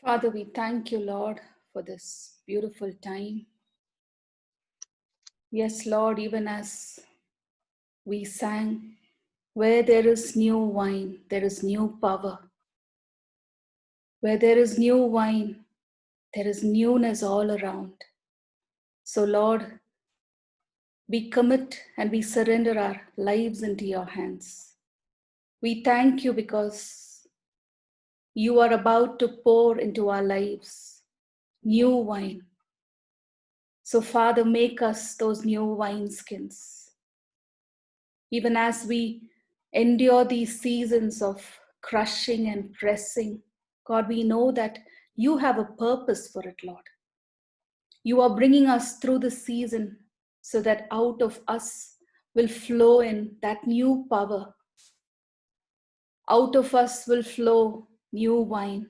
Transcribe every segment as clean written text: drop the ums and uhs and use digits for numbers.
Father, we thank you, Lord, for this beautiful time. Yes, Lord, even as we sang, where there is new wine, there is new power. Where there is new wine, there is newness all around. So, Lord, we commit and we surrender our lives into your hands. We thank you because you are about to pour into our lives new wine. So, Father, make us those new wineskins. Even as we endure these seasons of crushing and pressing, God, we know that you have a purpose for it, Lord. You are bringing us through the season so that out of us will flow in that new power. Out of us will flow new wine.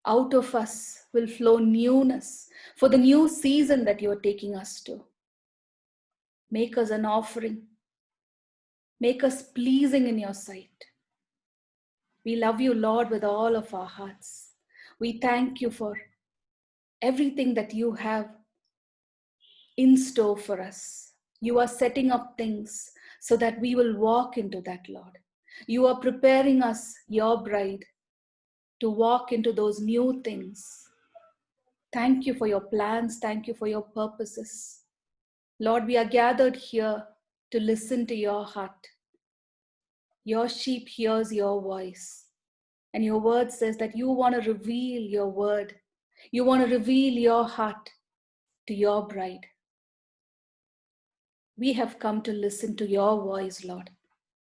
Out of us will flow newness for the new season that you are taking us to. Make us an offering. Make us pleasing in your sight. We love you, Lord, with all of our hearts. We thank you for everything that you have in store for us. You are setting up things so that we will walk into that, Lord. You are preparing us, your bride, to walk into those new things. Thank you for your plans. Thank you for your purposes. Lord, we are gathered here to listen to your heart. Your sheep hears your voice. And your word says that you want to reveal your word. You want to reveal your heart to your bride. We have come to listen to your voice, Lord.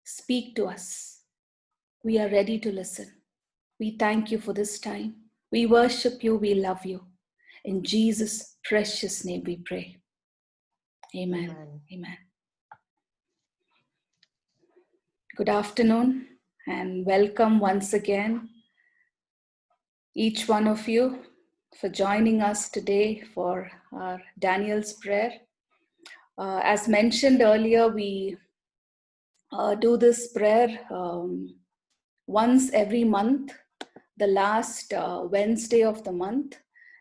Speak to us. We are ready to listen. We thank you for this time. We worship you. We love you. In Jesus' precious name we pray. Amen. Amen. Amen. Good afternoon and welcome once again, each one of you, for joining us today for our Daniel's prayer. As mentioned earlier, we do this prayer once every month, the last Wednesday of the month.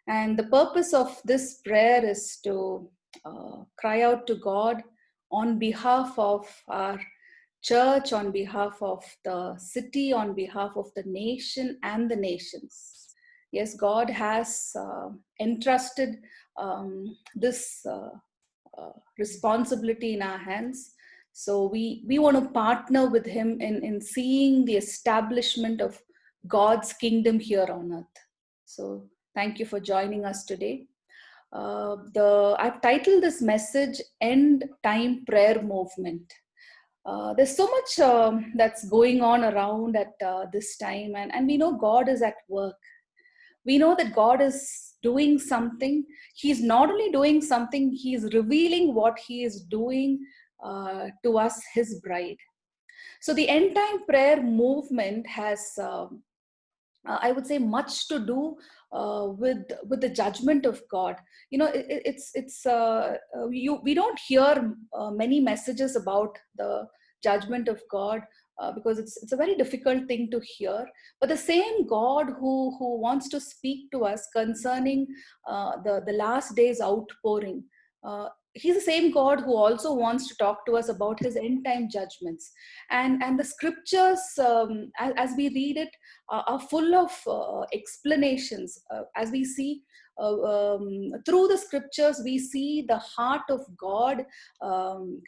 And the purpose of this prayer is to cry out to God on behalf of our church, on behalf of the city, on behalf of the nation and the nations. Yes, God has entrusted this responsibility in our hands. So we want to partner with him in seeing the establishment of God's kingdom here on earth. So thank you for joining us today. I've titled this message End Time Prayer Movement. There's so much that's going on around at this time, and we know God is at work. We know that God is doing something. He's not only doing something, He's revealing what He is doing to us, His bride. So the end time prayer movement has, I would say, much to do with the judgment of God. You know, we don't hear many messages about the judgment of God, because it's a very difficult thing to hear. But the same God who wants to speak to us concerning the last days outpouring, He's the same God who also wants to talk to us about His end time judgments. And the scriptures, as we read it, are full of explanations. As we see through the scriptures, we see the heart of God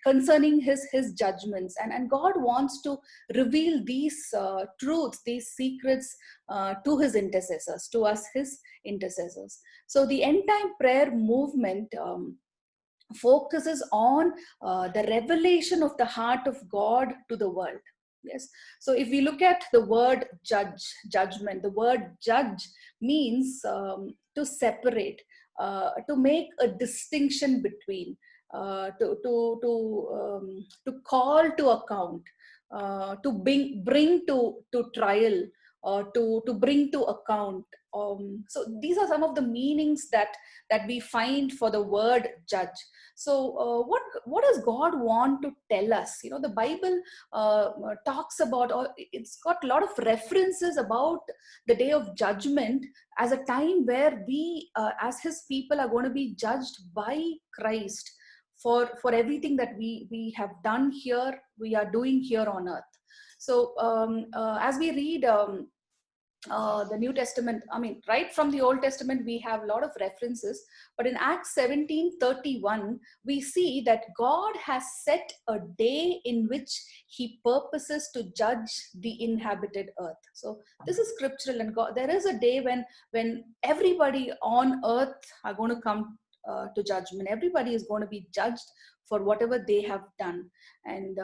concerning his judgments, and God wants to reveal these truths, these secrets, to His intercessors, to us, His intercessors. So the end time prayer movement focuses on the revelation of the heart of God to the world. Yes. So if we look at the word judgment, the word judge means to separate, to make a distinction between, to call to account, to bring to trial, to bring to account. So these are some of the meanings that we find for the word judge. So what does God want to tell us? The Bible talks about, or it's got a lot of references about the day of judgment as a time where we as his people are going to be judged by Christ for everything that we have done here, we are doing here on earth. So as we read the New Testament, right from the Old Testament, we have a lot of references. But in Acts 17:31, we see that God has set a day in which he purposes to judge the inhabited earth. So this is scriptural, and there is a day when everybody on earth are going to come to judgment. Everybody is going to be judged for whatever they have done. And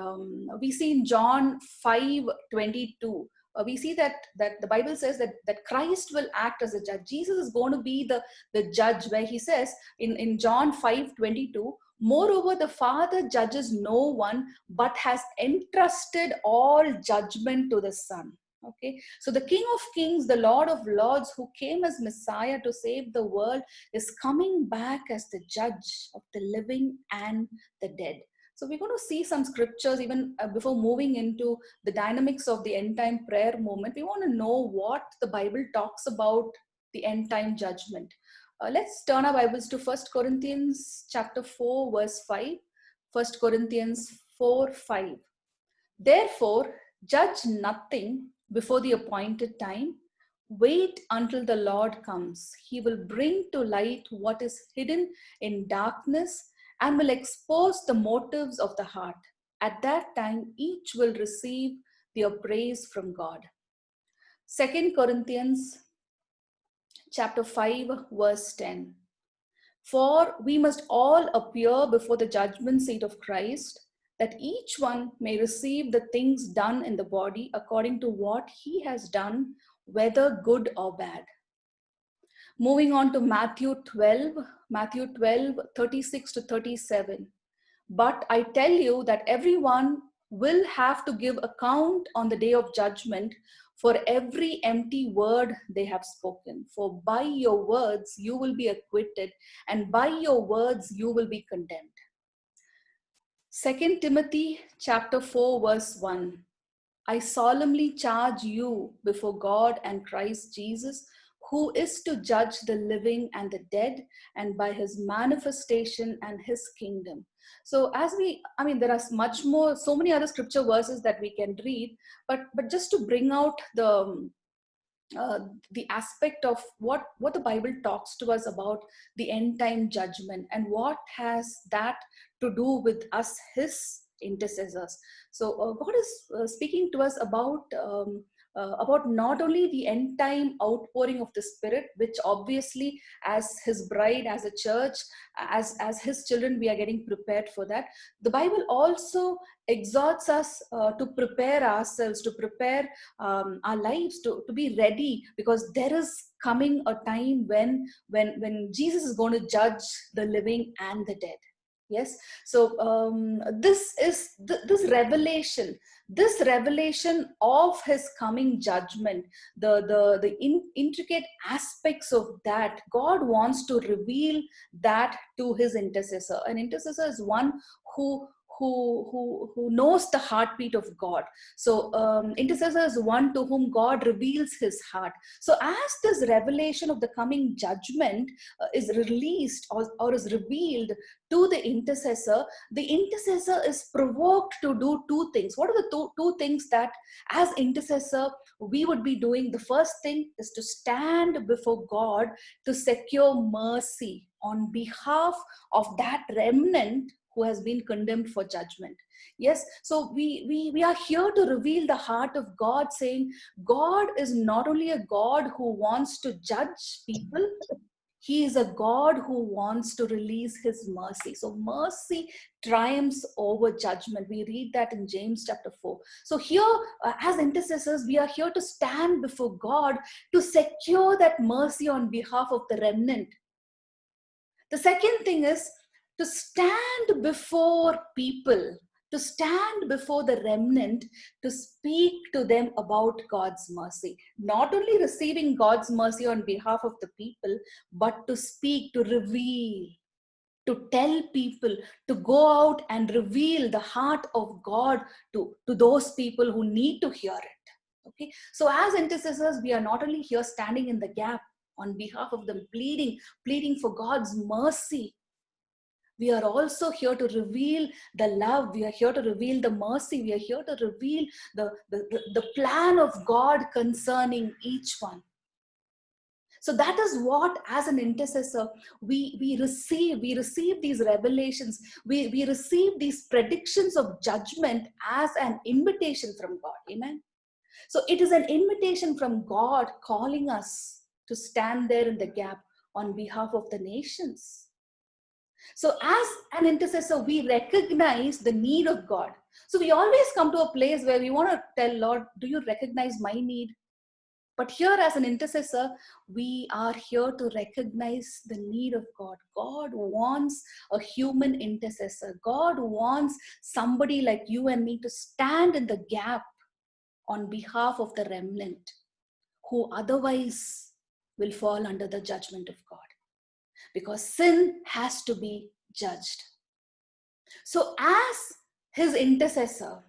we see in John 5:22, we see that the Bible says that Christ will act as a judge. Jesus is going to be the judge, where he says in John 5:22, moreover, the Father judges no one, but has entrusted all judgment to the Son. Okay, so the King of Kings, the Lord of Lords, who came as Messiah to save the world, is coming back as the judge of the living and the dead. So we're going to see some scriptures even before moving into the dynamics of the end time prayer movement. We want to know what the Bible talks about the end time judgment. Let's turn our Bibles to 1 Corinthians chapter 4, verse 5. 1 Corinthians 4:5. Therefore, judge nothing before the appointed time. Wait until the Lord comes. He will bring to light what is hidden in darkness and will expose the motives of the heart. At that time, each will receive their praise from God. 2 Corinthians chapter 5, verse 10. For we must all appear before the judgment seat of Christ, that each one may receive the things done in the body according to what he has done, whether good or bad. Moving on to Matthew 12, 36 to 37. But I tell you that everyone will have to give account on the day of judgment for every empty word they have spoken. For by your words you will be acquitted, and by your words you will be condemned. 2 Timothy chapter 4, verse 1. I solemnly charge you before God and Christ Jesus, who is to judge the living and the dead, and by his manifestation and his kingdom. So there are much more, so many other scripture verses that we can read, but just to bring out the aspect of what the Bible talks to us about the end time judgment, and what has that to do with us, his intercessors. So God is speaking to us about not only the end time outpouring of the Spirit, which obviously as his bride, as a church, as his children, we are getting prepared for that. The Bible also exhorts us to prepare ourselves, to prepare our lives to be ready, because there is coming a time when Jesus is going to judge the living and the dead. Yes, so this is this revelation of his coming judgment, the intricate aspects of that, God wants to reveal that to his intercessor. An intercessor is one who knows the heartbeat of God. So intercessor is one to whom God reveals his heart. So as this revelation of the coming judgment is released or is revealed to the intercessor is provoked to do two things. What are the two things that as intercessor we would be doing? The first thing is to stand before God to secure mercy on behalf of that remnant who has been condemned for judgment. Yes, so we are here to reveal the heart of God, saying God is not only a God who wants to judge people, he is a God who wants to release his mercy. So mercy triumphs over judgment. We read that in James chapter 4. So here, as intercessors, we are here to stand before God to secure that mercy on behalf of the remnant. The second thing is to stand before people, to stand before the remnant, to speak to them about God's mercy. Not only receiving God's mercy on behalf of the people, but to speak, to reveal, to tell people, to go out and reveal the heart of God to those people who need to hear it. Okay, so as intercessors, we are not only here standing in the gap on behalf of them, pleading for God's mercy. We are also here to reveal the love. We are here to reveal the mercy. We are here to reveal the plan of God concerning each one. So that is what, as an intercessor, we receive these revelations. We receive these predictions of judgment as an invitation from God. Amen. So it is an invitation from God calling us to stand there in the gap on behalf of the nations. So as an intercessor, we recognize the need of God. So we always come to a place where we want to tell Lord, do you recognize my need? But here, as an intercessor, we are here to recognize the need of God. God wants a human intercessor. God wants somebody like you and me to stand in the gap on behalf of the remnant who otherwise will fall under the judgment of God. Because sin has to be judged. So as his intercessor,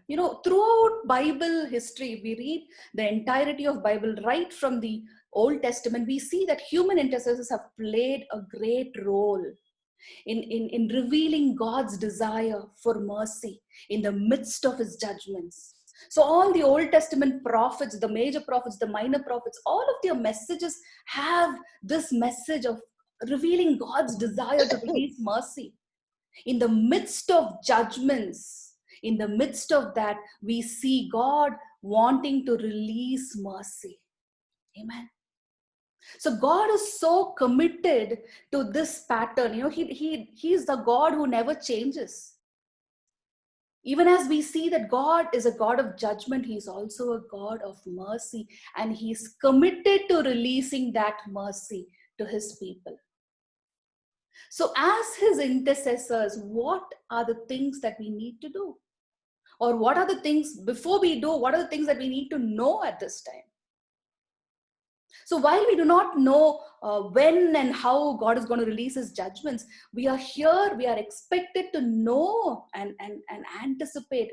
throughout Bible history, we read the entirety of Bible right from the Old Testament. We see that human intercessors have played a great role in revealing God's desire for mercy in the midst of his judgments. So all the Old Testament prophets, the major prophets, the minor prophets, all of their messages have this message of revealing God's desire to release mercy. In the midst of judgments, in the midst of that, we see God wanting to release mercy. Amen. So God is so committed to this pattern. He is the God who never changes. Even as we see that God is a God of judgment, He is also a God of mercy, and He is committed to releasing that mercy to His people. So as His intercessors, what are the things that we need to do? Or what are the things, before we do, what are the things that we need to know at this time? So while we do not know when and how God is going to release His judgments, we are here, we are expected to know and anticipate.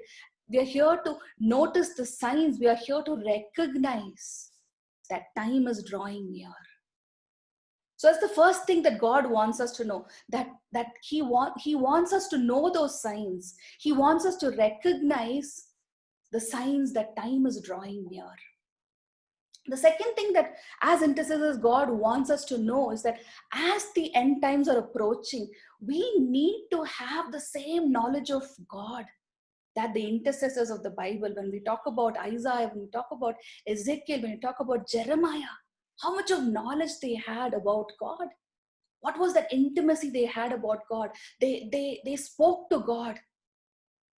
We are here to notice the signs. We are here to recognize that time is drawing near. So that's the first thing that God wants us to know, that He wants us to know those signs. He wants us to recognize the signs that time is drawing near. The second thing that as intercessors God wants us to know is that as the end times are approaching, we need to have the same knowledge of God that the intercessors of the Bible, when we talk about Isaiah, when we talk about Ezekiel, when we talk about Jeremiah, how much of knowledge they had about God. What was that intimacy they had about God? They spoke to God.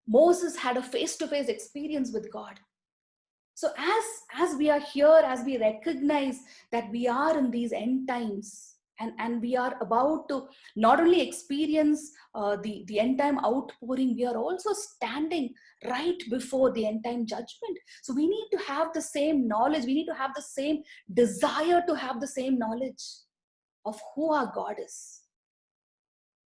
Moses had a face-to-face experience with God. So as we are here, as we recognize that we are in these end times, and we are about to not only experience the end time outpouring, we are also standing right before the end time judgment. So we need to have the same knowledge. We need to have the same desire to have the same knowledge of who our God is.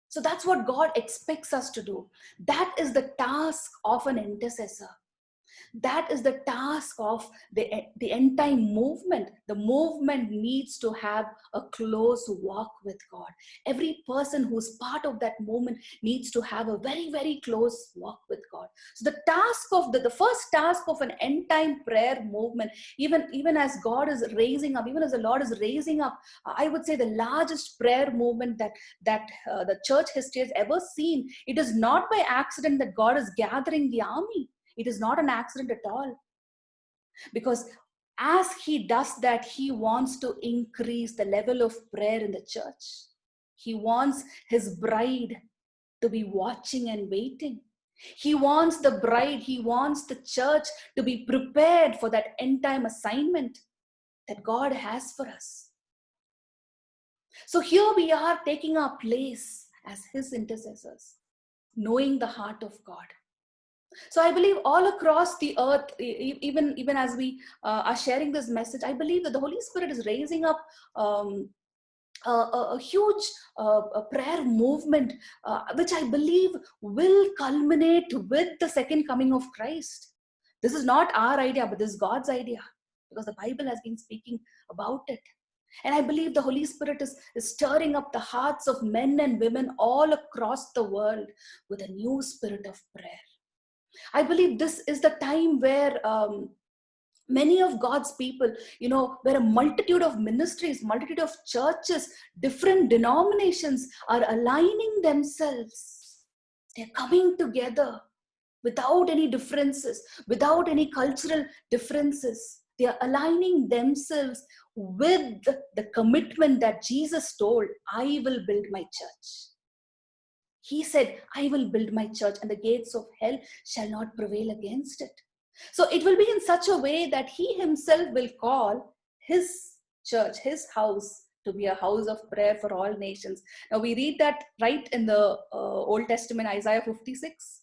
So that's what God expects us to do. That is the task of an intercessor. That is the task of the end time movement. The movement needs to have a close walk with God. Every person who's part of that movement needs to have a very, very close walk with God. So the task of the first task of an end time prayer movement, even as God is raising up, even as the Lord is raising up, I would say the largest prayer movement that the church history has ever seen. It is not by accident that God is gathering the army. It is not an accident at all. Because as He does that, He wants to increase the level of prayer in the church. He wants His bride to be watching and waiting. He wants the bride, He wants the church to be prepared for that end time assignment that God has for us. So here we are taking our place as His intercessors, knowing the heart of God. So I believe all across the earth, even as we are sharing this message, I believe that the Holy Spirit is raising up a huge a prayer movement, which I believe will culminate with the second coming of Christ. This is not our idea, but this is God's idea, because the Bible has been speaking about it. And I believe the Holy Spirit is stirring up the hearts of men and women all across the world with a new spirit of prayer. I believe this is the time where many of God's people, where a multitude of ministries, multitude of churches, different denominations are aligning themselves. They're coming together without any differences, without any cultural differences. They are aligning themselves with the commitment that Jesus told, I will build my church. He said, I will build my church and the gates of hell shall not prevail against it. So it will be in such a way that he himself will call his church, his house, to be a house of prayer for all nations. Now we read that right in the Old Testament, Isaiah 56.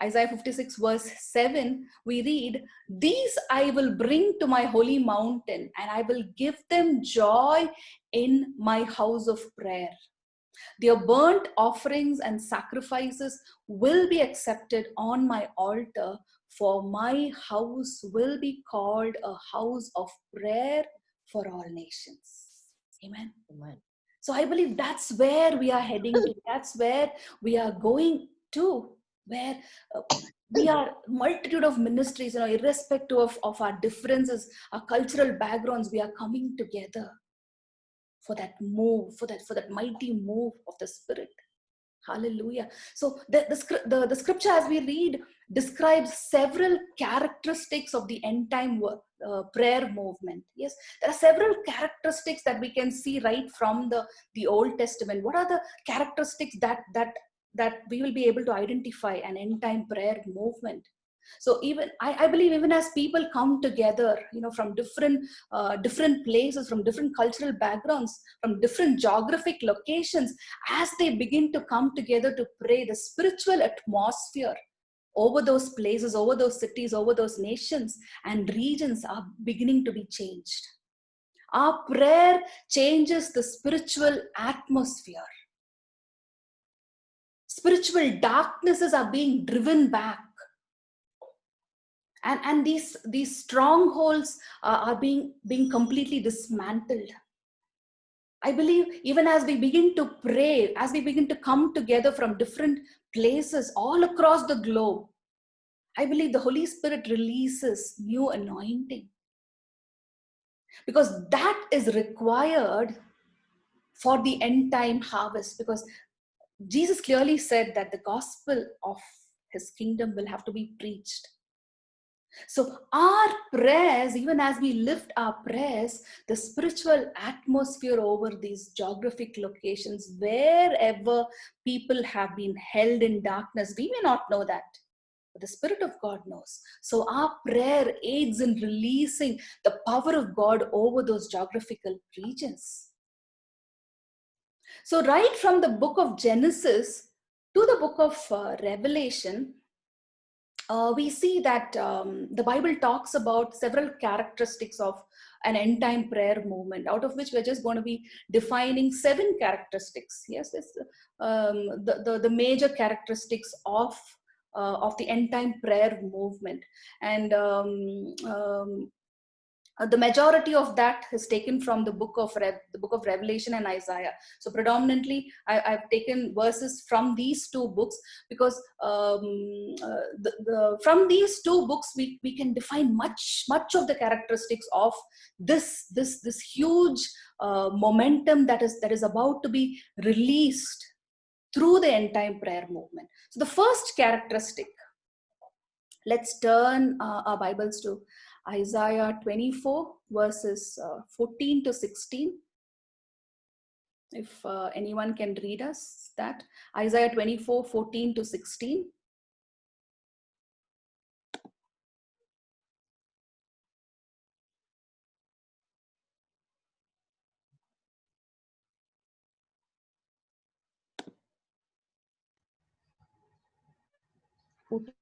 Isaiah 56 verse 7, we read, these I will bring to my holy mountain and I will give them joy in my house of prayer. Their burnt offerings and sacrifices will be accepted on my altar, for my house will be called a house of prayer for all nations. Amen. Amen. So I believe that's where we are heading to. That's where we are going to, where we are multitude of ministries, irrespective of our differences, our cultural backgrounds, we are coming together for that move, for that mighty move of the Spirit. Hallelujah. So the scripture as we read describes several characteristics of the end time prayer movement. Yes, there are several characteristics that we can see right from the Old Testament. What are the characteristics that we will be able to identify an end time prayer movement? So even I believe even as people come together, from different places, from different cultural backgrounds, from different geographic locations, as they begin to come together to pray, the spiritual atmosphere over those places, over those cities, over those nations and regions are beginning to be changed. Our prayer changes the spiritual atmosphere. Spiritual darknesses are being driven back. And these strongholds are being completely dismantled. I believe even as we begin to pray, as we begin to come together from different places all across the globe, I believe the Holy Spirit releases new anointing, because that is required for the end time harvest. Because Jesus clearly said that the gospel of his kingdom will have to be preached. So our prayers, even as we lift our prayers, the spiritual atmosphere over these geographic locations, wherever people have been held in darkness, we may not know that, but the Spirit of God knows. So our prayer aids in releasing the power of God over those geographical regions. So right from the book of Genesis to the book of Revelation, we see that the Bible talks about several characteristics of an end time prayer movement, out of which we're just going to be defining 7 characteristics. Yes, the major characteristics of the end time prayer movement. And the majority of that is taken from the book of Revelation and Isaiah. So predominantly I've taken verses from these 2 books, because from these 2 books we can define much of the characteristics of this huge momentum that is about to be released through the end time prayer movement. So the first characteristic, let's turn our Bibles to Isaiah 24 verses 14 to 16. If anyone can read us that. Isaiah 24, 14 to 16.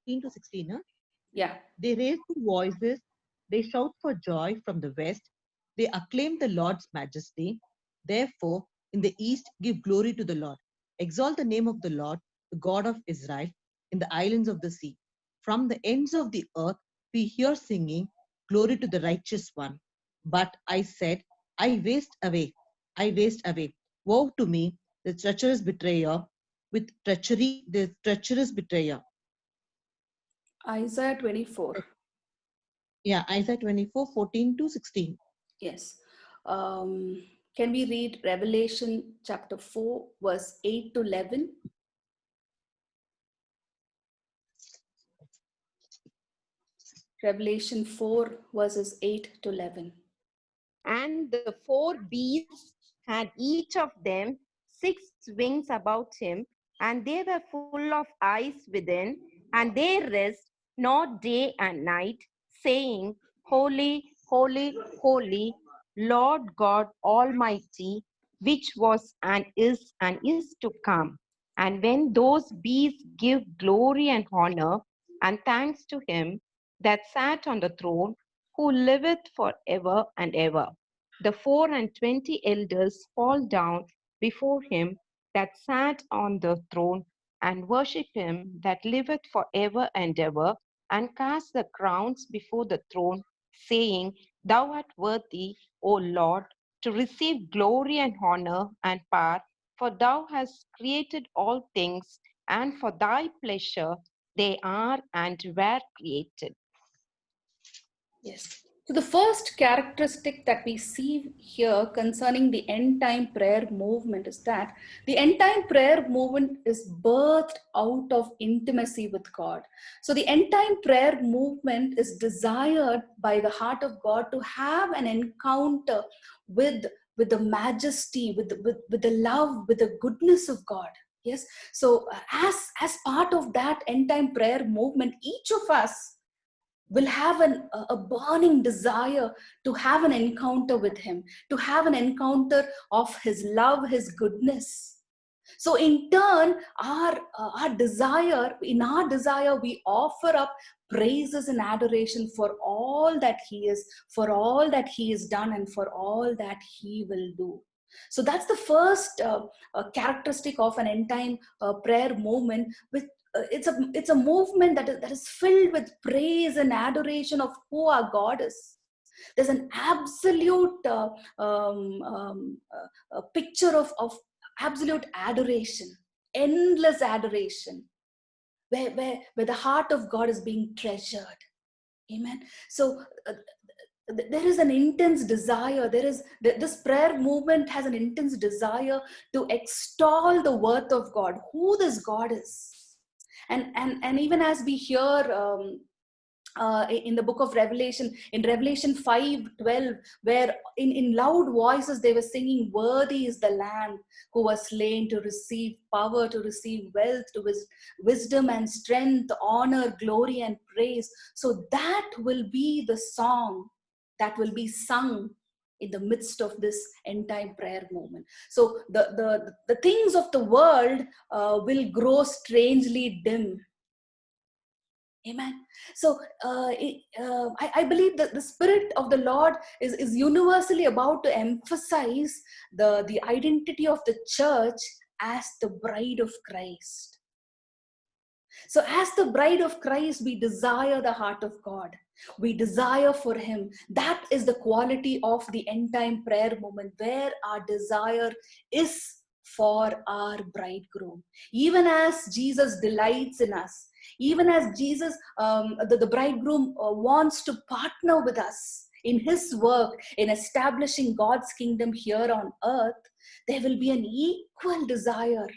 14 to 16. Huh? Yeah. They raise their voices, they shout for joy from the west, they acclaim the Lord's majesty. Therefore, in the east, give glory to the Lord. Exalt the name of the Lord, the God of Israel, in the islands of the sea. From the ends of the earth, we hear singing, glory to the righteous one. But I said, I waste away. Woe to me, the treacherous betrayer, with treachery, the treacherous betrayer. Isaiah 24. Yeah, Isaiah 24, 14 to 16. Yes. Can we read Revelation chapter 4, verse 8 to 11? Revelation 4, verses 8 to 11. And the four beasts had each of them 6 wings about him, and they were full of eyes within, and they rest not day and night, saying, Holy, holy, holy, Lord God Almighty, which was and is to come. And when those beasts give glory and honor and thanks to him that sat on the throne, who liveth for ever and ever. The 24 elders fall down before him that sat on the throne and worship him that liveth for ever and ever, and cast the crowns before the throne, saying, Thou art worthy, O Lord, to receive glory and honor and power, for thou hast created all things, and for thy pleasure they are and were created. Yes. So the first characteristic that we see here concerning the end time prayer movement is that the end time prayer movement is birthed out of intimacy with God. So the end time prayer movement is desired by the heart of God to have an encounter with the majesty, with the love, with the goodness of God. Yes. So as part of that end time prayer movement, each of us will have a burning desire to have an encounter with him, to have an encounter of his love, his goodness. So in turn, our desire, in our desire, we offer up praises and adoration for all that he is, for all that he has done, and for all that he will do. So that's the first characteristic of an end time prayer movement. With it's a movement that is filled with praise and adoration of who our God is. There's an absolute picture of absolute adoration, endless adoration, where the heart of God is being treasured. Amen. So there is an intense desire. This prayer movement has an intense desire to extol the worth of God, who this God is. And even as we hear in the book of Revelation, in Revelation 5:12, where in loud voices they were singing, Worthy is the Lamb who was slain to receive power, to receive wealth, to wisdom and strength, honor, glory, and praise. So that will be the song that will be sung in the midst of this end time prayer movement. So the things of the world will grow strangely dim. Amen. So I believe that the Spirit of the Lord is universally about to emphasize the identity of the church as the bride of Christ. So as the bride of Christ, we desire the heart of God. We desire for him. That is the quality of the end time prayer moment, where our desire is for our bridegroom. Even as Jesus delights in us, even as Jesus, the bridegroom wants to partner with us in his work in establishing God's kingdom here on earth, there will be an equal desire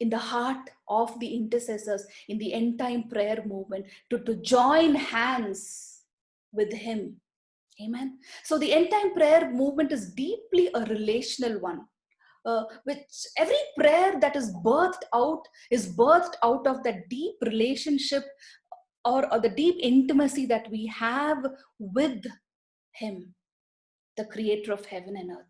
in the heart of the intercessors in the end time prayer movement to join hands with him. Amen. So the end time prayer movement is deeply a relational one. Which every prayer that is birthed out of that deep relationship, or the deep intimacy that we have with him, the creator of heaven and earth.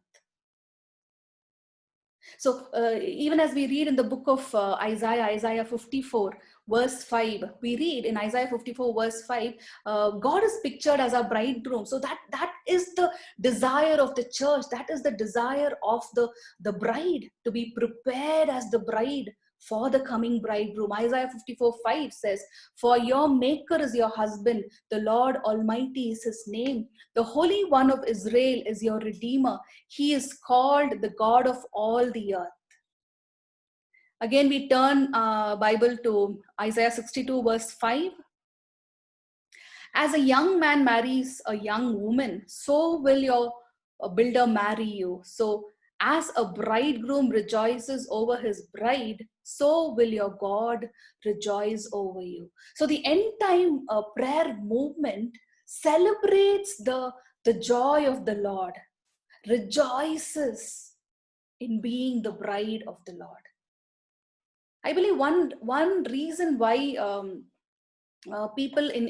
So even as we read in the book of Isaiah 54, verse 5, we read in Isaiah 54, verse 5, God is pictured as our bridegroom. So that is the desire of the church. That is the desire of the bride, to be prepared as the bride for the coming bridegroom. Isaiah 54, 5 says, "For your maker is your husband, the Lord Almighty is his name. The Holy One of Israel is your Redeemer. He is called the God of all the earth." Again, we turn Bible to Isaiah 62, verse 5. "As a young man marries a young woman, so will your builder marry you. So as a bridegroom rejoices over his bride, so will your God rejoice over you." So the end time prayer movement celebrates the joy of the Lord, rejoices in being the bride of the Lord. I believe one reason why people in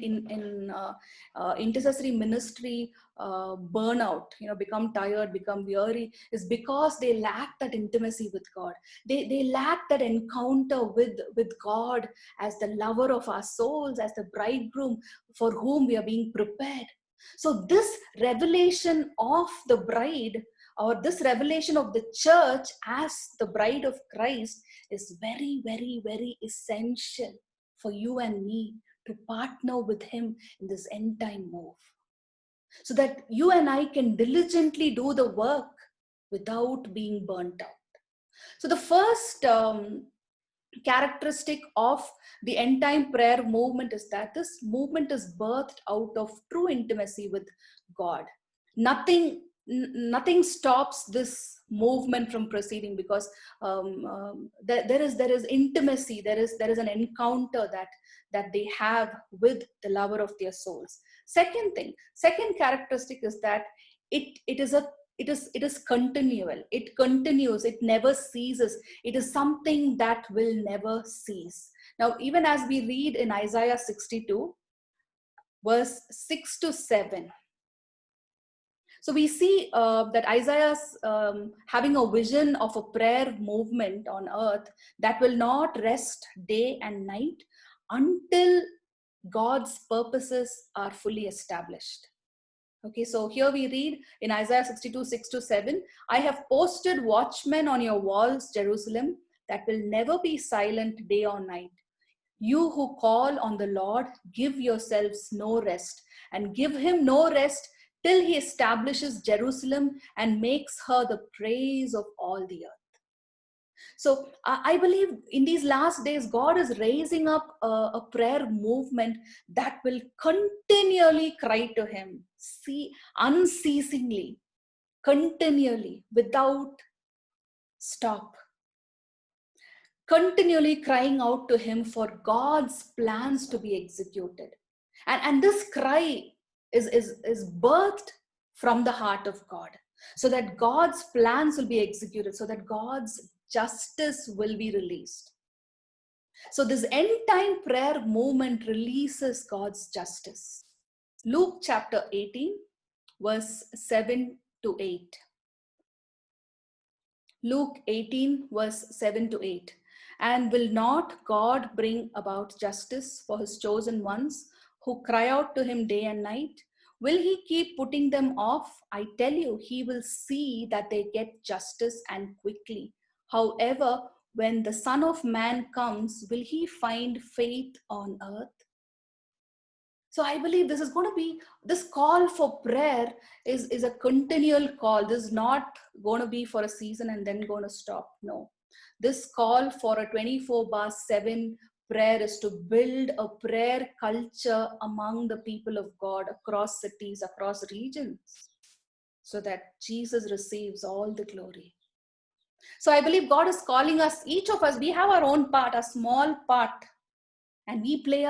intercessory ministry burn out, become tired, become weary, is because they lack that intimacy with God. They lack that encounter with God as the lover of our souls, as the bridegroom for whom we are being prepared. So this revelation of the bride, or this revelation of the church as the bride of Christ, is very, very, very essential for you and me to partner with him in this end time move, so that you and I can diligently do the work without being burnt out. So the first characteristic of the end time prayer movement is that this movement is birthed out of true intimacy with God. Nothing stops this movement from proceeding, because there is intimacy, there is an encounter that they have with the lover of their souls. Second characteristic is that it is continual. It continues. It never ceases. It is something that will never cease. Now, even as we read in Isaiah 62, verse 6 to 7, so we see that Isaiah's having a vision of a prayer movement on earth that will not rest day and night until God's purposes are fully established. Okay, so here we read in Isaiah 62, 6 to 7, "I have posted watchmen on your walls, Jerusalem, that will never be silent day or night. You who call on the Lord, give yourselves no rest, and give him no rest till he establishes Jerusalem and makes her the praise of all the earth." So I believe in these last days, God is raising up a prayer movement that will continually cry to him, see, unceasingly, continually, without stop, continually crying out to him for God's plans to be executed. And this cry is birthed from the heart of God, so that God's plans will be executed, so that God's justice will be released. So this end time prayer movement releases God's justice. Luke chapter 18, verse 7 to 8. Luke 18, verse 7 to 8. "And will not God bring about justice for his chosen ones who cry out to him day and night? Will he keep putting them off? I tell you, he will see that they get justice, and quickly. However, when the Son of Man comes, will he find faith on earth?" So I believe this is going to be, this call for prayer is a continual call. This is not going to be for a season and then going to stop. No. This call for a 24/7 prayer is to build a prayer culture among the people of God across cities, across regions, so that Jesus receives all the glory. So I believe God is calling us, each of us, we have our own part, a small part, and we play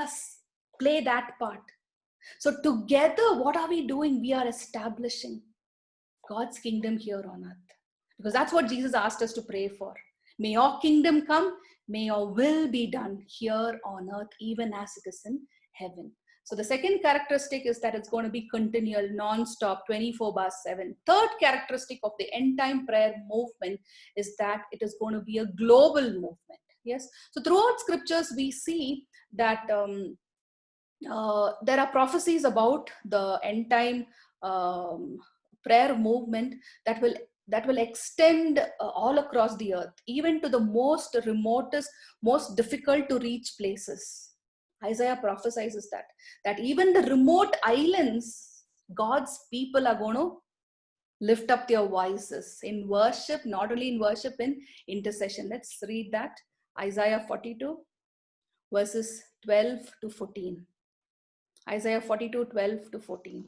that part. So together, what are we doing? We are establishing God's kingdom here on earth, because that's what Jesus asked us to pray for. May your kingdom come, may your will be done here on earth, even as it is in heaven. So the second characteristic is that it's going to be continual, non-stop, 24/7. Third characteristic of the end time prayer movement is that it is going to be a global movement. Yes. So throughout scriptures, we see that there are prophecies about the end time prayer movement that will extend all across the earth, even to the most remotest, most difficult to reach places. Isaiah prophesies that even the remote islands, God's people are going to lift up their voices in worship, not only in worship, in intercession. Let's read that. Isaiah 42, verses 12 to 14. Isaiah 42, 12 to 14.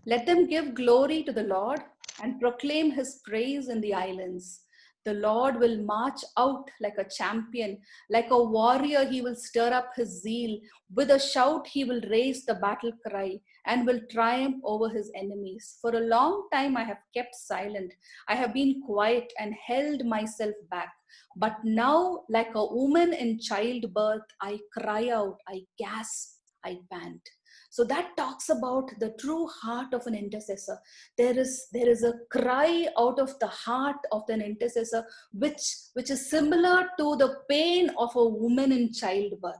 Let them give glory to the Lord and proclaim his praise in the islands. The Lord will march out like a champion, like a warrior, he will stir up his zeal. With a shout, he will raise the battle cry and will triumph over his enemies. For a long time, I have kept silent. I have been quiet and held myself back. But now, like a woman in childbirth, I cry out, I gasp, I pant. So that talks about the true heart of an intercessor. There is a cry out of the heart of an intercessor, which is similar to the pain of a woman in childbirth.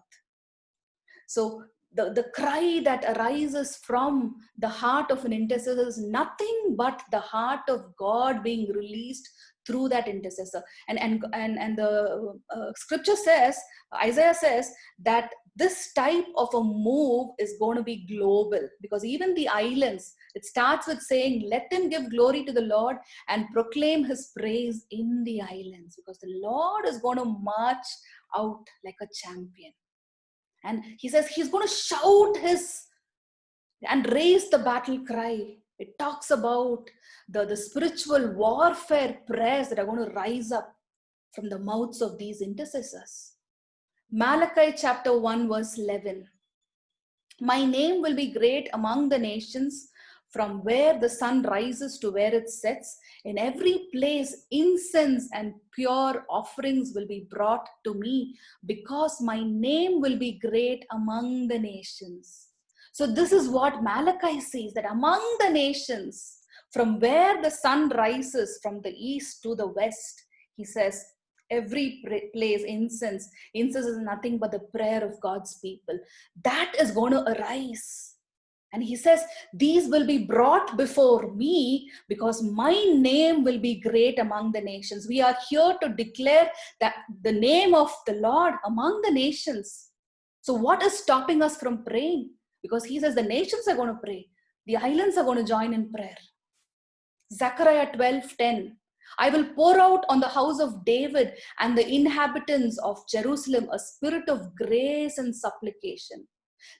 So the cry that arises from the heart of an intercessor is nothing but the heart of God being released through that intercessor. And the scripture says, Isaiah says, that this type of a move is going to be global, because even the islands, it starts with saying, let them give glory to the Lord and proclaim his praise in the islands, because the Lord is going to march out like a champion. And he says he's going to shout his and raise the battle cry. It talks about the spiritual warfare prayers that are going to rise up from the mouths of these intercessors. Malachi chapter 1 verse 11. My name will be great among the nations, from where the sun rises to where it sets. In every place, incense and pure offerings will be brought to me, because my name will be great among the nations. So this is what Malachi says, that among the nations, from where the sun rises from the east to the west, he says, every place, incense is nothing but the prayer of God's people. That is going to arise. And he says, these will be brought before me, because my name will be great among the nations. We are here to declare that the name of the Lord among the nations. So what is stopping us from praying? Because he says the nations are going to pray. The islands are going to join in prayer. Zechariah 12:10. I will pour out on the house of David and the inhabitants of Jerusalem a spirit of grace and supplication.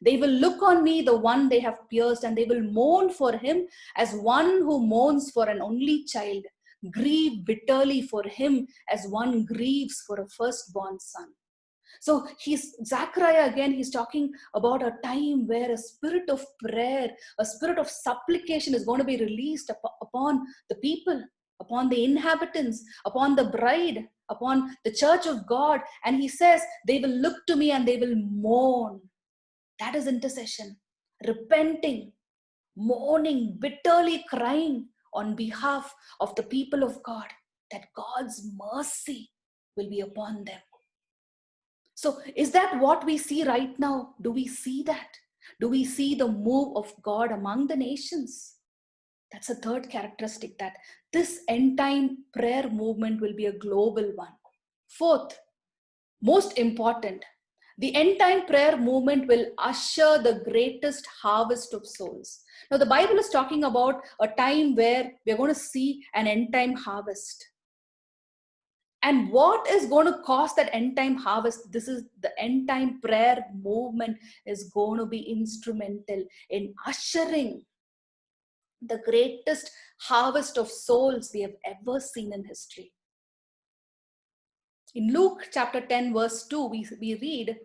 They will look on me, the one they have pierced, and they will mourn for him as one who mourns for an only child, grieve bitterly for him as one grieves for a firstborn son. So Zechariah again, he's talking about a time where a spirit of prayer, a spirit of supplication is going to be released upon the people, upon the inhabitants, upon the bride, upon the church of God. And he says, they will look to me and they will mourn. That is intercession, repenting, mourning, bitterly crying on behalf of the people of God, that God's mercy will be upon them. So is that what we see right now? Do we see that? Do we see the move of God among the nations? That's a third characteristic, that this end time prayer movement will be a global one. Fourth, most important, the end time prayer movement will usher the greatest harvest of souls. Now the Bible is talking about a time where we're going to see an end time harvest. And what is going to cause that end time harvest? This is the end time prayer movement is going to be instrumental in ushering the greatest harvest of souls we have ever seen in history. In Luke chapter 10 verse 2, we read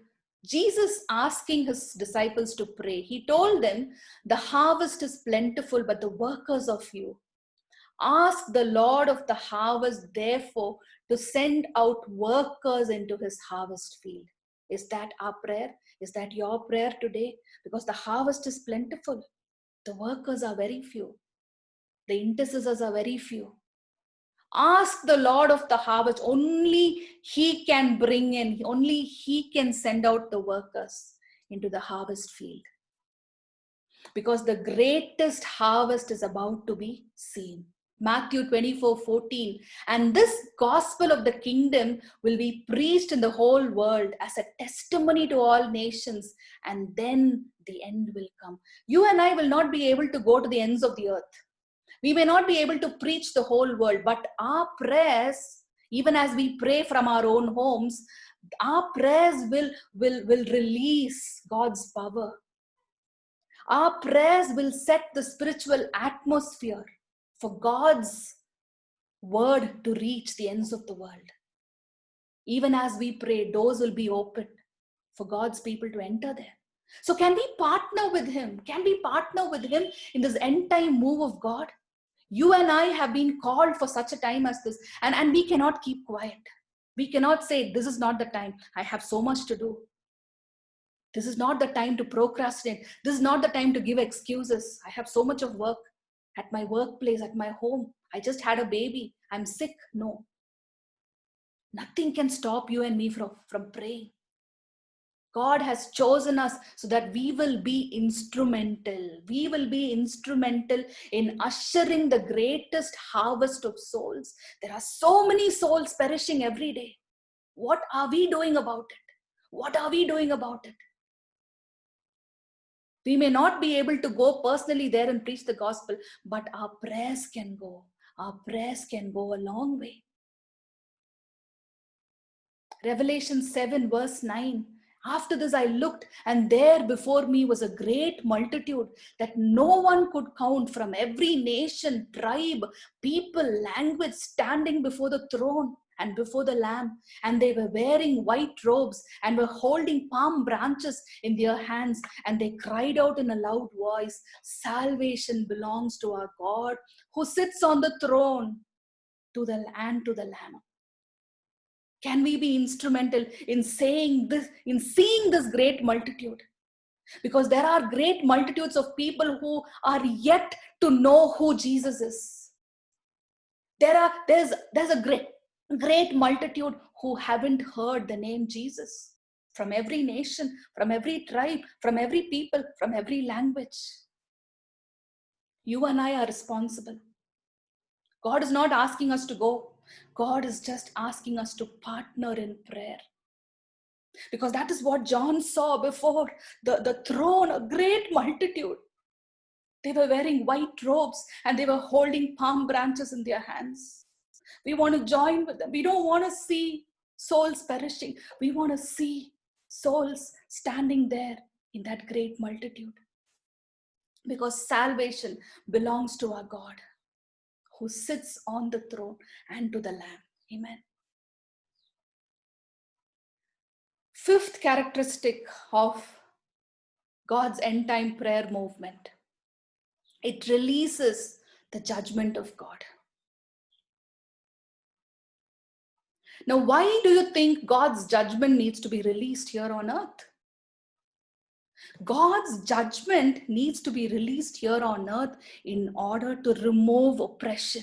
Jesus asking his disciples to pray. He told them, the harvest is plentiful, but the workers are few. Ask the Lord of the harvest, therefore, to send out workers into his harvest field. Is that our prayer? Is that your prayer today? Because the harvest is plentiful. The workers are very few. The intercessors are very few. Ask the Lord of the harvest. Only He can bring in, only He can send out the workers into the harvest field. Because the greatest harvest is about to be seen. Matthew 24:14. And this gospel of the kingdom will be preached in the whole world as a testimony to all nations, and then the end will come. You and I will not be able to go to the ends of the earth. We may not be able to preach the whole world, but our prayers, even as we pray from our own homes, our prayers will release God's power. Our prayers will set the spiritual atmosphere for God's word to reach the ends of the world. Even as we pray, doors will be opened for God's people to enter there. So can we partner with Him? Can we partner with Him in this end time move of God? You and I have been called for such a time as this, and we cannot keep quiet. We cannot say, this is not the time. I have so much to do. This is not the time to procrastinate. This is not the time to give excuses. I have so much of work at my workplace, at my home. I just had a baby. I'm sick. No. Nothing can stop you and me from praying. God has chosen us so that we will be instrumental. We will be instrumental in ushering the greatest harvest of souls. There are so many souls perishing every day. What are we doing about it? What are we doing about it? We may not be able to go personally there and preach the gospel, but our prayers can go. Our prayers can go a long way. Revelation 7 verse 9. After this I looked, and there before me was a great multitude that no one could count, from every nation, tribe, people, language, standing before the throne and before the Lamb. And they were wearing white robes and were holding palm branches in their hands. And they cried out in a loud voice, salvation belongs to our God who sits on the throne, to the Lamb. Can we be instrumental in saying this, in seeing this great multitude? Because there are great multitudes of people who are yet to know who Jesus is. There's a great multitude who haven't heard the name Jesus, from every nation, from every tribe, from every people, from every language. You and I are responsible. God is not asking us to go. God is just asking us to partner in prayer. Because that is what John saw before the throne, a great multitude. They were wearing white robes and they were holding palm branches in their hands. We want to join with them. We don't want to see souls perishing. We want to see souls standing there in that great multitude. Because salvation belongs to our God, who sits on the throne, and to the Lamb. Amen. Fifth characteristic of God's end time prayer movement: it releases the judgment of God. Now, why do you think God's judgment needs to be released here on earth? God's judgment needs to be released here on earth in order to remove oppression.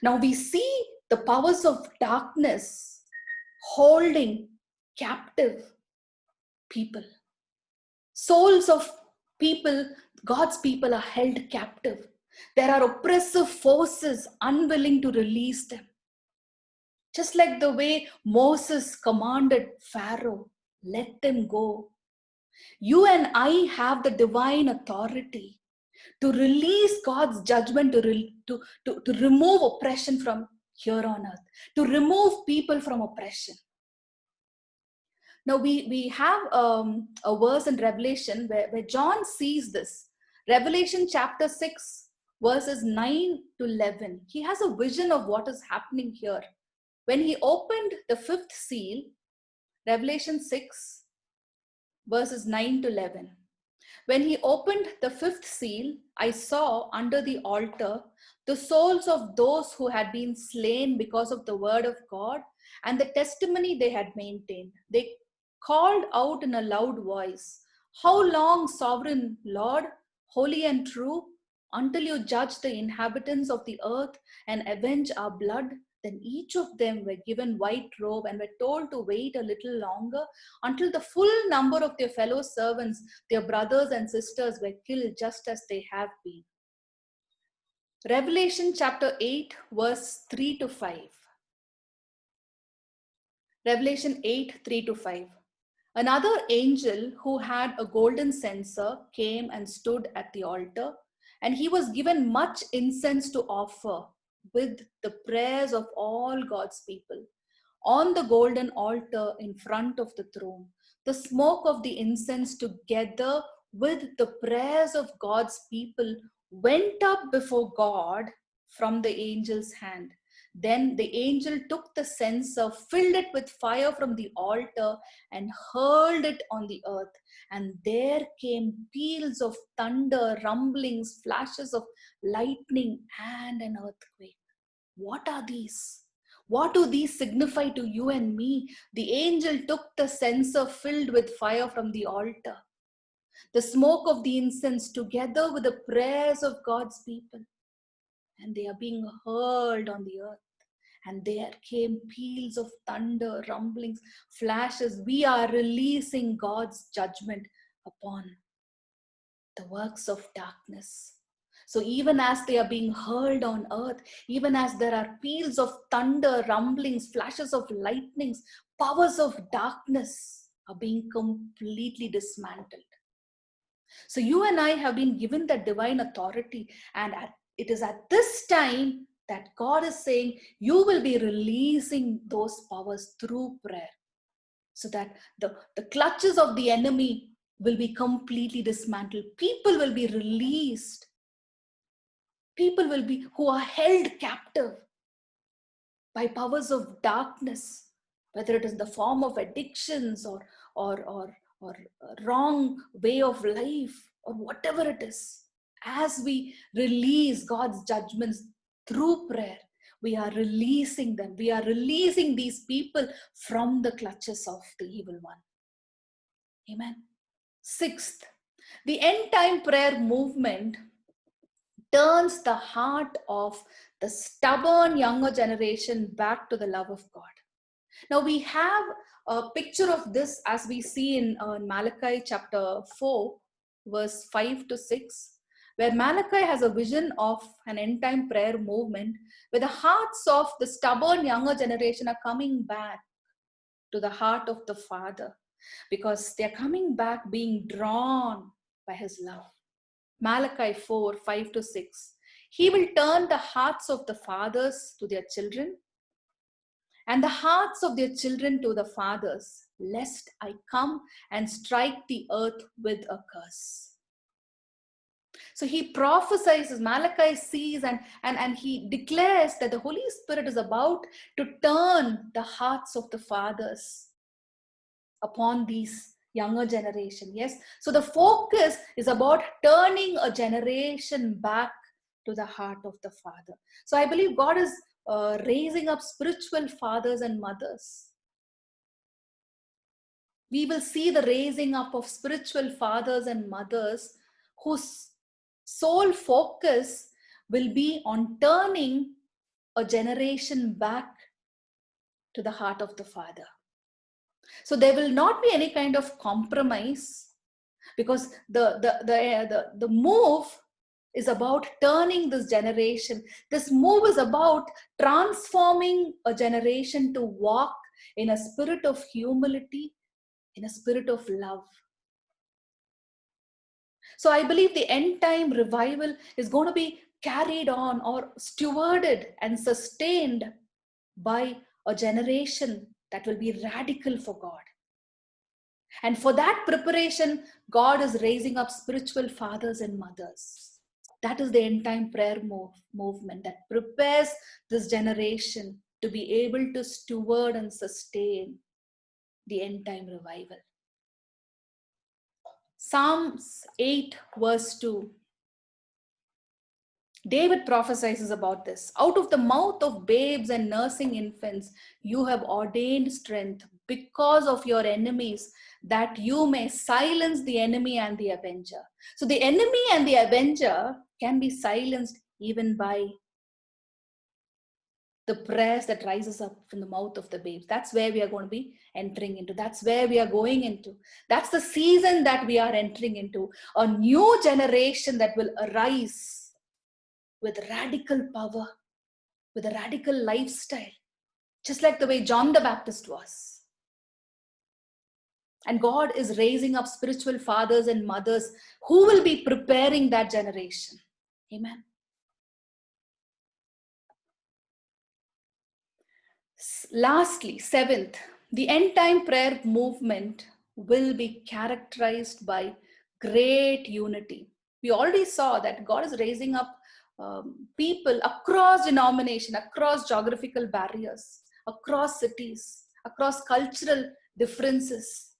Now we see the powers of darkness holding captive people. Souls of people, God's people, are held captive. There are oppressive forces unwilling to release them. Just like the way Moses commanded Pharaoh, let them go. You and I have the divine authority to release God's judgment, to remove oppression from here on earth, to remove people from oppression. Now we have a verse in Revelation where John sees this. Revelation chapter 6 verses 9 to 11. He has a vision of what is happening here. When he opened the fifth seal, Revelation 6 verses 9 to 11. When he opened the fifth seal, I saw under the altar the souls of those who had been slain because of the word of God and the testimony they had maintained. called out in a loud voice, "How long, sovereign Lord, holy and true, until you judge the inhabitants of the earth and avenge our blood?" Then each of them were given white robe and were told to wait a little longer until the full number of their fellow servants, their brothers and sisters, were killed just as they have been. Revelation chapter 8, verse 3 to 5. Revelation 8, 3 to 5. Another angel who had a golden censer came and stood at the altar, and he was given much incense to offer with the prayers of all God's people. On the golden altar in front of the throne, the smoke of the incense together with the prayers of God's people went up before God from the angel's hand. Then the angel took the censer, filled it with fire from the altar, and hurled it on the earth. And there came peals of thunder, rumblings, flashes of lightning, and an earthquake. What are these? What do these signify to you and me? The angel took the censer filled with fire from the altar, the smoke of the incense together with the prayers of God's people, and they are being hurled on the earth. And there came peals of thunder, rumblings, flashes. We are releasing God's judgment upon the works of darkness. So even as they are being hurled on earth, even as there are peals of thunder, rumblings, flashes of lightnings, powers of darkness are being completely dismantled. So you and I have been given that divine authority, and it is at this time that God is saying you will be releasing those powers through prayer, so that the clutches of the enemy will be completely dismantled. People will be released. People will be who are held captive by powers of darkness, whether it is in the form of addictions or wrong way of life or whatever it is. As we release God's judgments through prayer, we are releasing them. We are releasing these people from the clutches of the evil one. Amen. Sixth, the end time prayer movement turns the heart of the stubborn younger generation back to the love of God. Now we have a picture of this as we see in Malachi chapter 4, verse 5 to 6, where Malachi has a vision of an end time prayer movement where the hearts of the stubborn younger generation are coming back to the heart of the Father, because they're coming back being drawn by his love. Malachi 4, 5 to 6. He will turn the hearts of the fathers to their children, and the hearts of their children to the fathers, lest I come and strike the earth with a curse. So he prophesies, Malachi sees and he declares that the Holy Spirit is about to turn the hearts of the fathers upon these younger generation. Yes, so the focus is about turning a generation back to the heart of the Father. So I believe God is raising up spiritual fathers and mothers. We will see the raising up of spiritual fathers and mothers whose sole focus will be on turning a generation back to the heart of the Father. So there will not be any kind of compromise, because the move is about turning this generation. This move is about transforming a generation to walk in a spirit of humility, in a spirit of love. So I believe the end time revival is going to be carried on or stewarded and sustained by a generation that will be radical for God. And for that preparation, God is raising up spiritual fathers and mothers. That is the end time prayer movement that prepares this generation to be able to steward and sustain the end time revival. Psalms 8 verse 2. David prophesies about this. Out of the mouth of babes and nursing infants, you have ordained strength, because of your enemies, that you may silence the enemy and the avenger. So the enemy and the avenger can be silenced even by the prayers that rises up from the mouth of the babes. That's where we are going to be entering into. That's where we are going into. That's the season that we are entering into. A new generation that will arise with radical power, with a radical lifestyle, just like the way John the Baptist was. And God is raising up spiritual fathers and mothers who will be preparing that generation. Amen. Lastly, seventh, the end time prayer movement will be characterized by great unity. We already saw that God is raising up people across denomination, across geographical barriers, across cities, across cultural differences.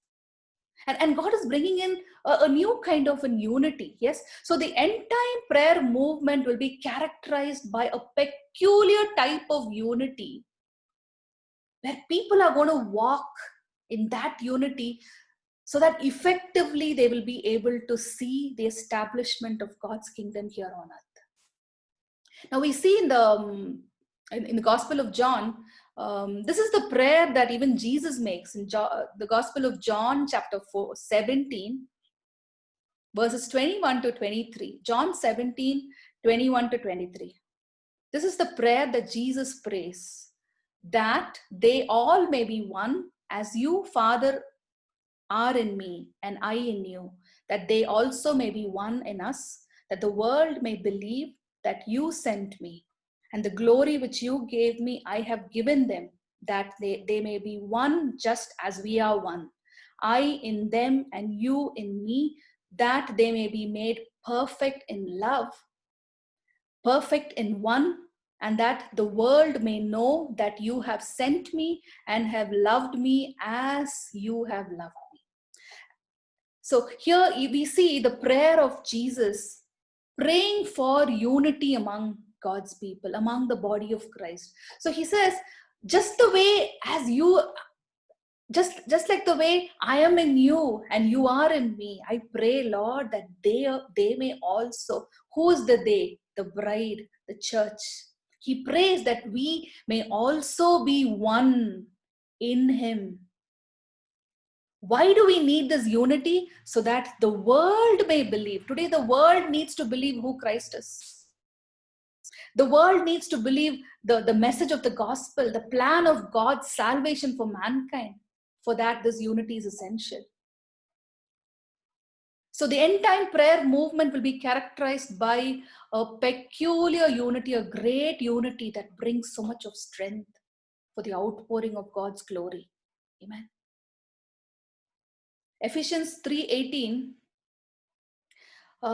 And God is bringing in a new kind of a unity. Yes. So the end time prayer movement will be characterized by a peculiar type of unity, where people are going to walk in that unity so that effectively they will be able to see the establishment of God's kingdom here on earth. Now we see in the Gospel of John, this is the prayer that even Jesus makes in the Gospel of John, chapter 17, verses 21 to 23. John 17, 21 to 23. This is the prayer that Jesus prays, that they all may be one, as you, Father, are in me and I in you, that they also may be one in us, that the world may believe that you sent me. And the glory which you gave me, I have given them, that they may be one just as we are one. I in them and you in me, that they may be made perfect in love, perfect in one, and that the world may know that you have sent me and have loved me as you have loved me. So here we see the prayer of Jesus praying for unity among God's people, among the body of Christ. So he says, just the way as you, just like the way I am in you and you are in me, I pray, Lord, that they may also. Who is the they? The bride, the church. He prays that we may also be one in him. Why do we need this unity? So that the world may believe. Today the world needs to believe who Christ is. The world needs to believe the message of the gospel, the plan of God's salvation for mankind. For that, this unity is essential. So the end time prayer movement will be characterized by a peculiar unity, a great unity that brings so much of strength for the outpouring of God's glory. Amen. Ephesians 3:18.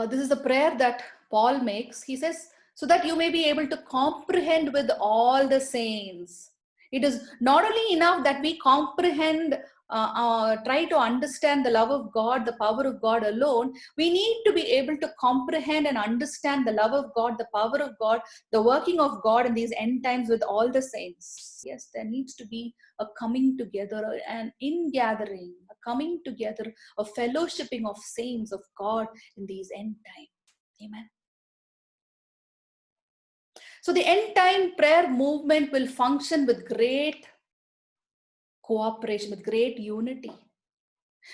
This is the prayer that Paul makes. He says, so that you may be able to comprehend with all the saints. It is not only enough that we comprehend, try to understand the love of God, the power of God alone. We need to be able to comprehend and understand the love of God, the power of God, the working of God in these end times with all the saints. Yes, there needs to be a coming together, an ingathering, a coming together, a fellowshipping of saints of God in these end times. Amen. So the end time prayer movement will function with great cooperation, with great unity,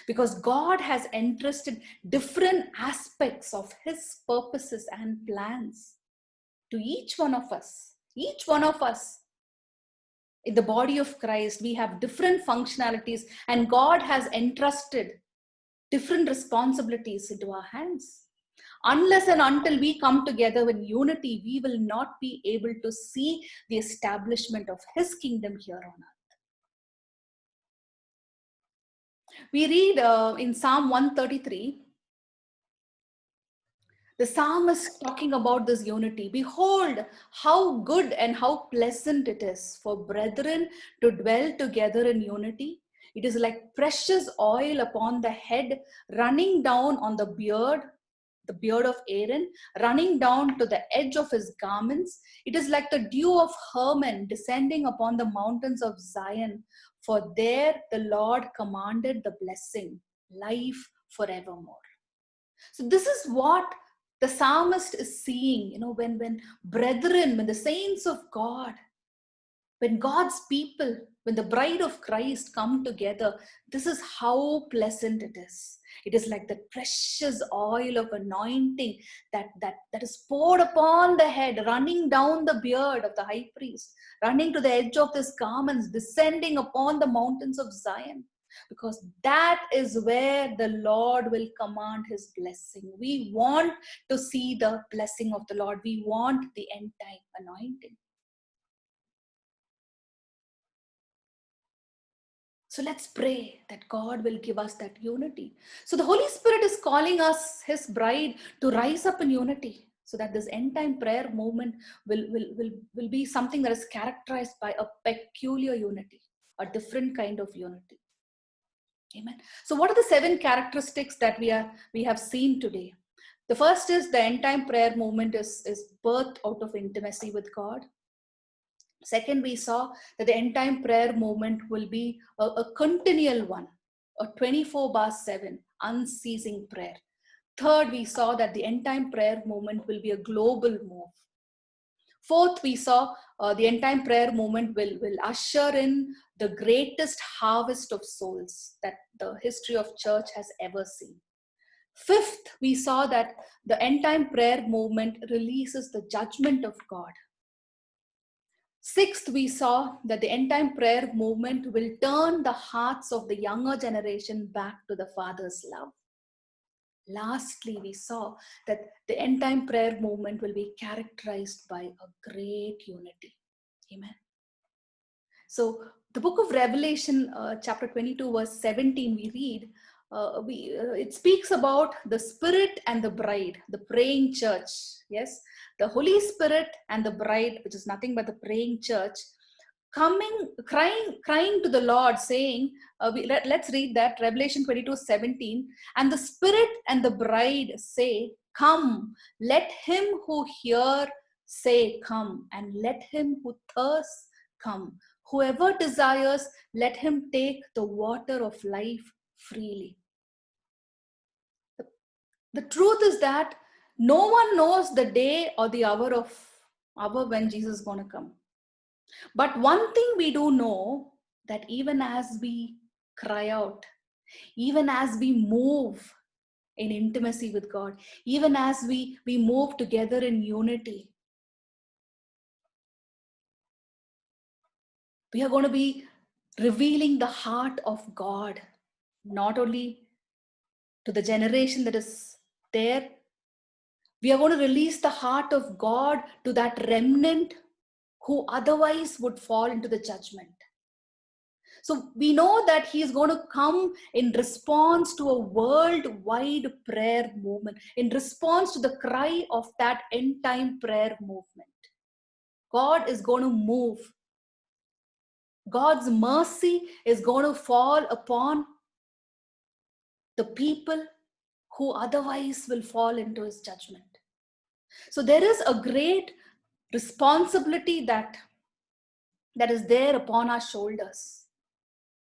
because God has entrusted different aspects of his purposes and plans to each one of us. Each one of us in the body of Christ, we have different functionalities, and God has entrusted different responsibilities into our hands. Unless and until we come together in unity, we will not be able to see the establishment of his kingdom here on earth. We read in Psalm 133, the psalmist talking about this unity. Behold, how good and how pleasant it is for brethren to dwell together in unity. It is like precious oil upon the head, running down on the beard of Aaron, running down to the edge of his garments. It is like the dew of Hermon descending upon the mountains of Zion. For there the Lord commanded the blessing, life forevermore. So this is what the psalmist is seeing, when brethren, when the saints of God, when God's people, when the bride of Christ come together, this is how pleasant it is. It is like the precious oil of anointing that is poured upon the head, running down the beard of the high priest, running to the edge of his garments, descending upon the mountains of Zion. Because that is where the Lord will command his blessing. We want to see the blessing of the Lord. We want the end time anointing. So let's pray that God will give us that unity. So the Holy Spirit is calling us, his bride, to rise up in unity, so that this end time prayer movement will be something that is characterized by a peculiar unity, a different kind of unity. Amen. So what are the 7 characteristics that we have seen today? The first is the end time prayer movement is birthed out of intimacy with God. Second, we saw that the end time prayer movement will be a continual one, a 24/7 unceasing prayer. Third, we saw that the end time prayer movement will be a global move. Fourth, we saw the end time prayer movement will usher in the greatest harvest of souls that the history of church has ever seen. Fifth, we saw that the end time prayer movement releases the judgment of God. Sixth, we saw that the end time prayer movement will turn the hearts of the younger generation back to the Father's love. Lastly, we saw that the end time prayer movement will be characterized by a great unity. Amen. So the book of Revelation, chapter 22, verse 17, we read, it speaks about the Spirit and the bride, the praying church. Yes, the Holy Spirit and the bride, which is nothing but the praying church, crying to the Lord, saying, let's read that, Revelation 22:17. And the Spirit and the bride say, "Come." Let him who hear say, "Come." And let him who thirsts come. Whoever desires, let him take the water of life freely. The truth is that no one knows the day or the hour when Jesus is going to come. But one thing we do know, that even as we cry out, even as we move in intimacy with God, even as we move together in unity, we are going to be revealing the heart of God, not only to the generation that is there. We are going to release the heart of God to that remnant who otherwise would fall into the judgment. So we know that he is going to come in response to a worldwide prayer movement, in response to the cry of that end time prayer movement. God is going to move. God's mercy is going to fall upon the people who otherwise will fall into his judgment. So there is a great responsibility that is there upon our shoulders.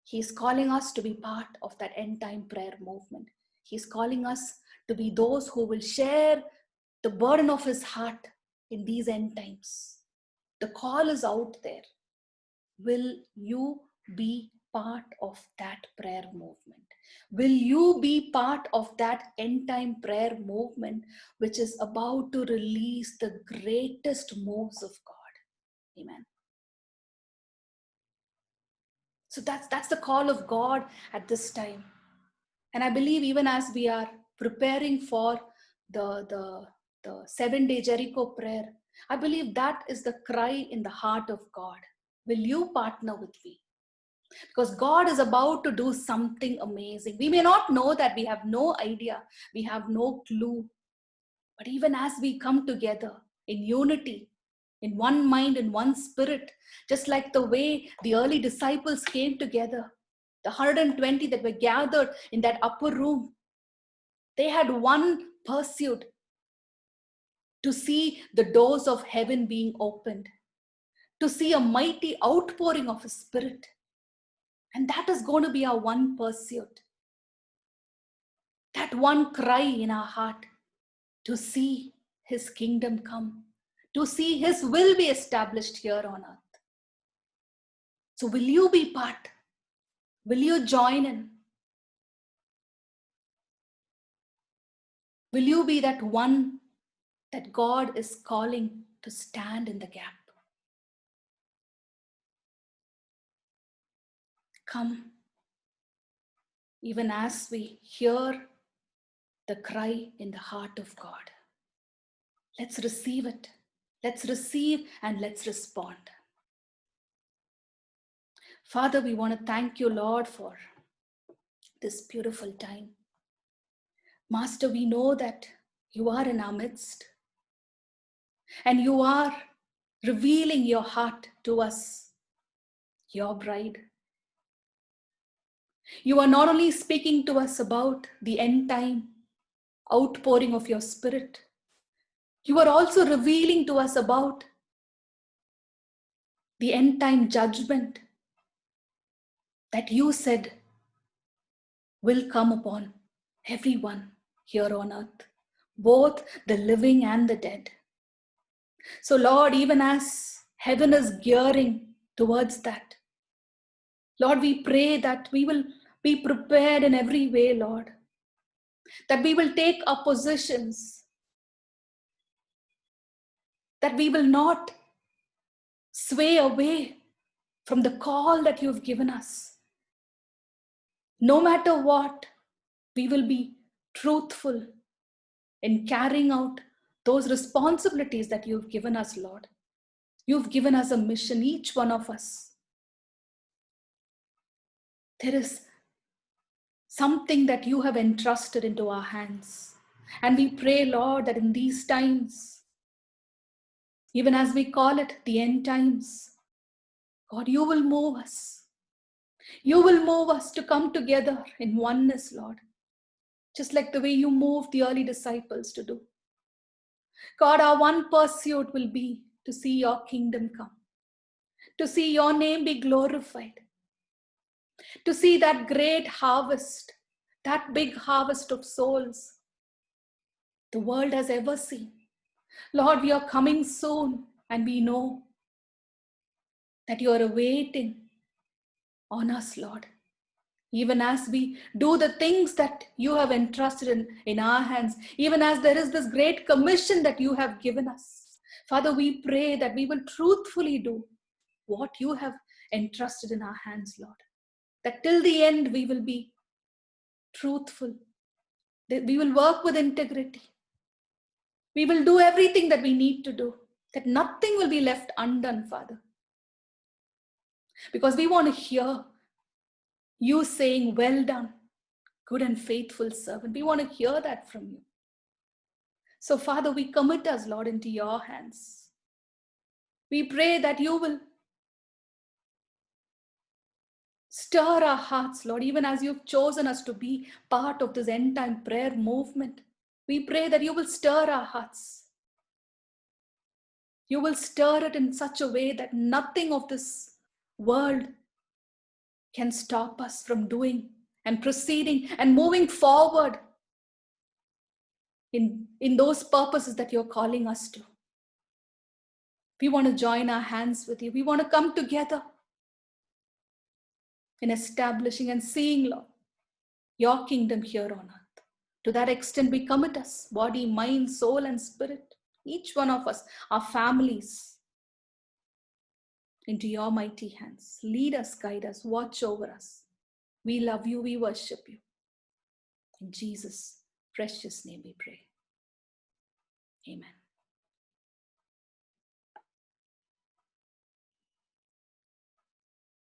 He's calling us to be part of that end time prayer movement. He's calling us to be those who will share the burden of his heart in these end times. The call is out there. Will you be part of that prayer movement? Will you be part of that end time prayer movement, which is about to release the greatest moves of God? Amen. So that's the call of God at this time. And I believe even as we are preparing for the 7-day Jericho prayer, I believe that is the cry in the heart of God. Will you partner with me? Because God is about to do something amazing. We may not know that, we have no idea, we have no clue. But even as we come together in unity, in one mind and one spirit, just like the way the early disciples came together, the 120 that were gathered in that upper room, they had one pursuit: to see the doors of heaven being opened, to see a mighty outpouring of his Spirit, And that is going to be our one pursuit. That one cry in our heart, to see his kingdom come, to see his will be established here on earth. So will you be part? Will you join in? Will you be that one that God is calling to stand in the gap? Come, even as we hear the cry in the heart of God. Let's receive it. Let's receive and let's respond. Father, we want to thank you, Lord, for this beautiful time. Master, we know that you are in our midst and you are revealing your heart to us, your bride. You are not only speaking to us about the end time outpouring of your spirit, you are also revealing to us about the end time judgment that you said will come upon everyone here on earth, both the living and the dead. So Lord, even as heaven is gearing towards that, Lord, we pray that we will be prepared in every way, Lord, that we will take our positions, that we will not sway away from the call that you've given us. No matter what, we will be truthful in carrying out those responsibilities that you've given us, Lord. You've given us a mission, each one of us. There is something that you have entrusted into our hands. And we pray, Lord, that in these times, even as we call it the end times, God, you will move us. You will move us to come together in oneness, Lord, just like the way you moved the early disciples to do. God, our one pursuit will be to see your kingdom come, to see your name be glorified, to see that great harvest, that big harvest of souls the world has ever seen. Lord, we are coming soon, and we know that you are awaiting on us, Lord. Even as we do the things that you have entrusted in our hands, even as there is this great commission that you have given us. Father, we pray that we will truthfully do what you have entrusted in our hands, Lord. That till the end we will be truthful. That we will work with integrity. We will do everything that we need to do. That nothing will be left undone, Father. Because we want to hear you saying, well done, good and faithful servant. We want to hear that from you. So, Father, we commit us, Lord, into your hands. We pray that you will stir our hearts, Lord, even as you've chosen us to be part of this end time prayer movement. We pray that you will stir our hearts. You will stir it in such a way that nothing of this world can stop us from doing and proceeding and moving forward in those purposes that you're calling us to. We want to join our hands with you. We want to come together in establishing and seeing, Lord, your kingdom here on earth. To that extent, we commit us, body, mind, soul, and spirit, each one of us, our families, into your mighty hands. Lead us, guide us, watch over us. We love you, we worship you. In Jesus' precious name we pray. Amen.